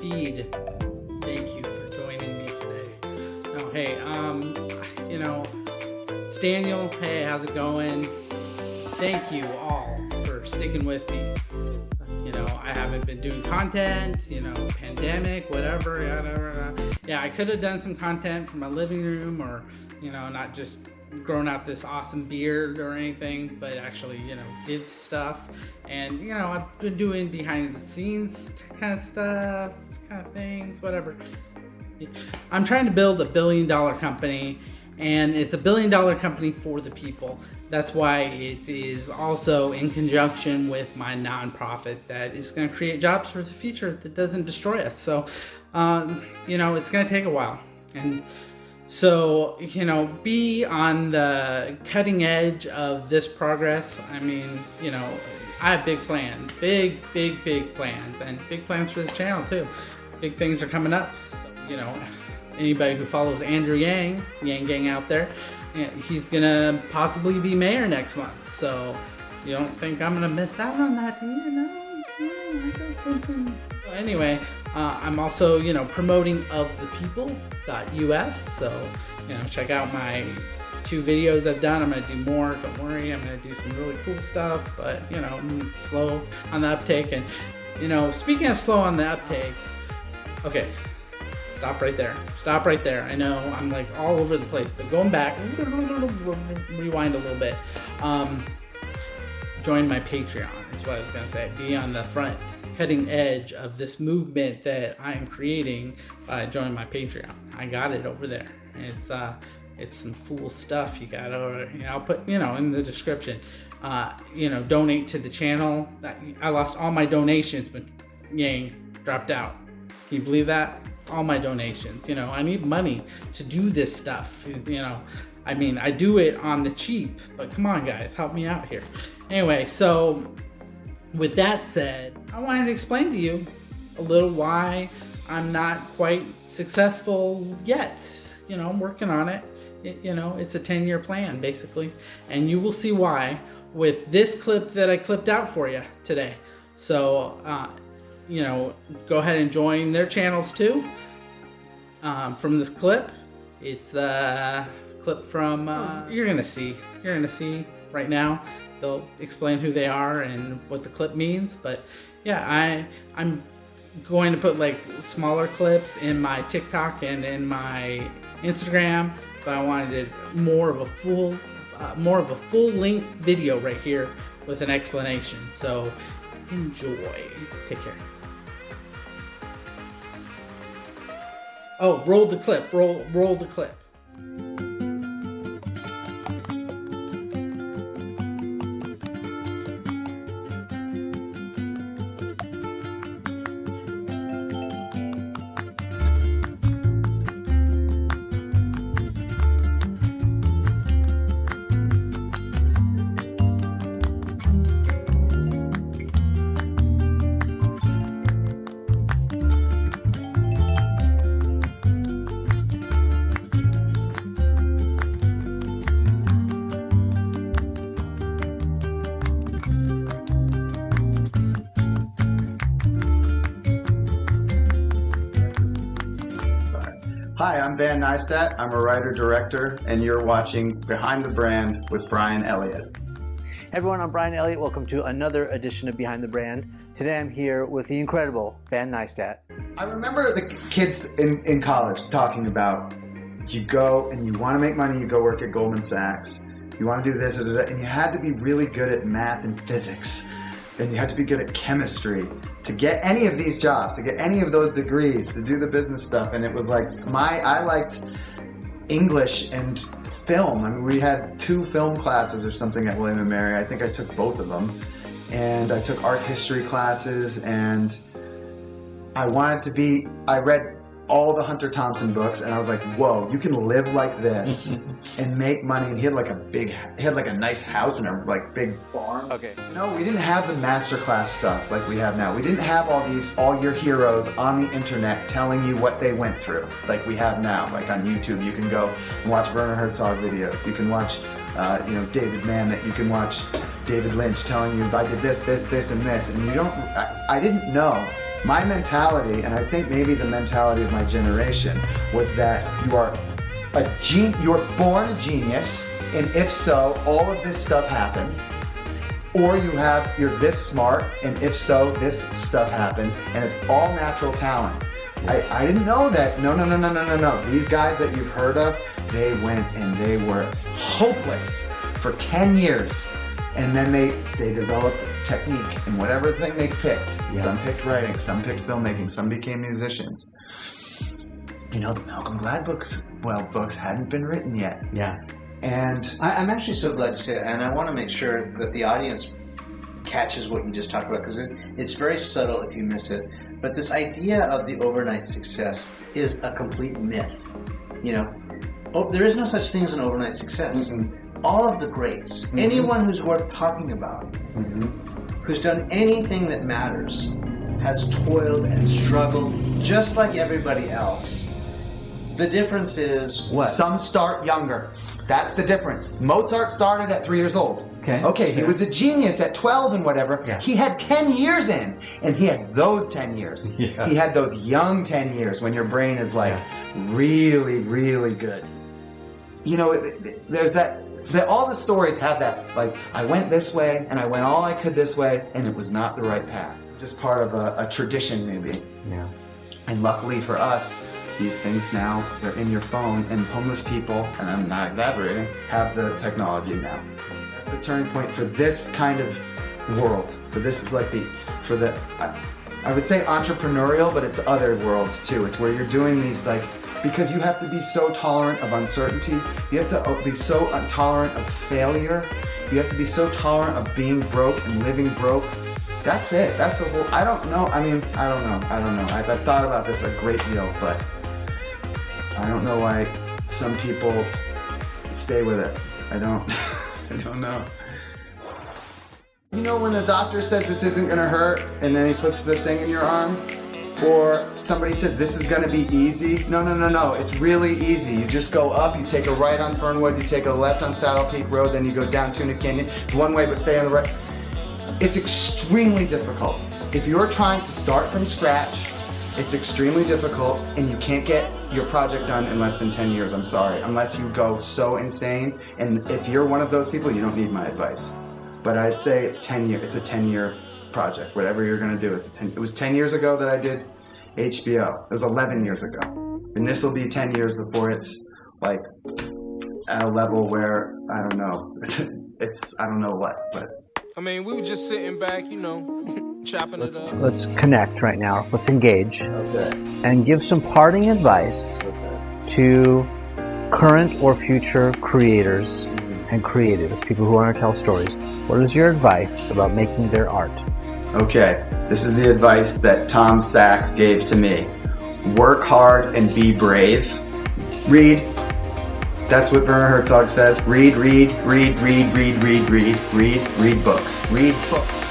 feed. Thank you for joining me today. Oh, hey, it's Daniel. Hey, how's it going? Thank you all for sticking with me. I haven't been doing content, pandemic, whatever, yada. Yeah, I could have done some content from my living room or, not just grown out this awesome beard or anything, but actually, did stuff. And, I've been doing behind the scenes kind of stuff, kind of things, whatever. I'm trying to build $1 billion company, and it's $1 billion company for the people. That's why it is also in conjunction with my nonprofit that is going to create jobs for the future that doesn't destroy us. So, it's going to take a while. And so, be on the cutting edge of this progress. I mean, I have big plans, big plans, and big plans for this channel too. Big things are coming up. So, anybody who follows Andrew Yang Gang out there, he's gonna possibly be mayor next month. So you don't think I'm gonna miss out on that, do you? No, I got something. So anyway, I'm also promoting ofthepeople.us. So check out my 2 videos I've done. I'm gonna do more. Don't worry, I'm gonna do some really cool stuff. But I'm slow on the uptake. And speaking of slow on the uptake, okay. Stop right there. I know I'm like all over the place, but going back, rewind a little bit. Join my Patreon is what I was gonna say. Be on the front cutting edge of this movement that I am creating by joining my Patreon. I got it over there. It's some cool stuff you got over. I'll put in the description. Donate to the channel. I lost all my donations, but Yang dropped out. Can you believe that? All my donations. I need money to do this stuff. I do it on the cheap, but come on guys, help me out here. Anyway, so with that said, I wanted to explain to you a little why I'm not quite successful yet. I'm working on it. It's a 10-year plan basically, and you will see why with this clip that I clipped out for you today. So go ahead and join their channels too. From this clip, it's the clip from, you're gonna see right now. They'll explain who they are and what the clip means. But yeah, I'm going to put like smaller clips in my TikTok and in my Instagram, but I wanted more of a full length video right here with an explanation. So enjoy. Take care. Oh, roll the clip. Roll the clip. Hi, I'm Van Neistat. I'm a writer-director, and you're watching Behind the Brand with Brian Elliott. Hey everyone, I'm Brian Elliott. Welcome to another edition of Behind the Brand. Today I'm here with the incredible Van Neistat. I remember the kids in college talking about, you go and you want to make money, you go work at Goldman Sachs. You want to do this, and you had to be really good at math and physics. And you had to be good at chemistry to get any of these jobs, to get any of those degrees, to do the business stuff. And it was like, I liked English and film. I mean, we had 2 film classes or something at William & Mary. I think I took both of them. And I took art history classes, and I read all the Hunter Thompson books, and I was like, whoa, you can live like this and make money. And he had like a nice house and a big farm. Okay. No, we didn't have the masterclass stuff like we have now. We didn't have all your heroes on the internet telling you what they went through like we have now. Like on YouTube, you can go and watch Werner Herzog videos. You can watch, David Mamet. You can watch David Lynch telling you, I did this, and this, and you don't. I didn't know My mentality, and I think maybe the mentality of my generation, was that you're born a genius, and if so, all of this stuff happens. Or you're this smart, and if so, this stuff happens, and it's all natural talent. I didn't know that. No. These guys that you've heard of, they went and they were hopeless for 10 years. And then they developed technique in whatever thing they picked. Yeah. Some picked writing, some picked filmmaking, some became musicians. The Malcolm Glad books hadn't been written yet. Yeah. And I'm actually so glad to say that, and I want to make sure that the audience catches what you just talked about, because it's very subtle if you miss it. But this idea of the overnight success is a complete myth. There is no such thing as an overnight success. Mm-hmm. All of the greats, mm-hmm. anyone who's worth talking about, mm-hmm. who's done anything that matters, has toiled and struggled just like everybody else. The difference is what? Some start younger. That's the difference. Mozart started at 3 years old. Okay, he was a genius at 12 and whatever. Yeah. He had 10 years in, and he had those 10 years. Yeah. He had those young 10 years when your brain is really, really good. There's all the stories have that, I went this way, and I went all I could this way, and it was not the right path. Just part of a tradition, maybe. Yeah. And luckily for us, these things now, they're in your phone, and homeless people, and I'm not exaggerating, have the technology now. That's the turning point for this kind of world. For this is I would say entrepreneurial, but it's other worlds too. It's where you're doing these because you have to be so tolerant of uncertainty. You have to be so intolerant of failure. You have to be so tolerant of being broke and living broke. That's it. That's the whole. I don't know. I don't know. I've thought about this a great deal, but I don't know why some people stay with it. I don't know. When the doctor says this isn't going to hurt, and then he puts the thing in your arm? Or somebody said this is going to be easy? No. It's really easy. You just go up, you take a right on Fernwood, you take a left on Saddle Peak Road, then you go down Tuna Canyon. It's one way, but stay on the right. It's extremely difficult. If you're trying to start from scratch, it's extremely difficult, and you can't get your project done in less than 10 years, I'm sorry, unless you go so insane. And if you're one of those people, you don't need my advice. But I'd say it's 10 years. It's a 10-year project. Whatever you're going to do, it was 10 years ago that I did HBO. It was 11 years ago. And this will be 10 years before it's at a level where, I don't know, I don't know what, but. We were just sitting back, chopping it up. Let's connect right now. Let's engage. Okay. And give some parting advice to current or future creators and creatives, people who want to tell stories. What is your advice about making their art? Okay, this is the advice that Tom Sachs gave to me. Work hard and be brave. Read. That's what Werner Herzog says. Read books. Read books.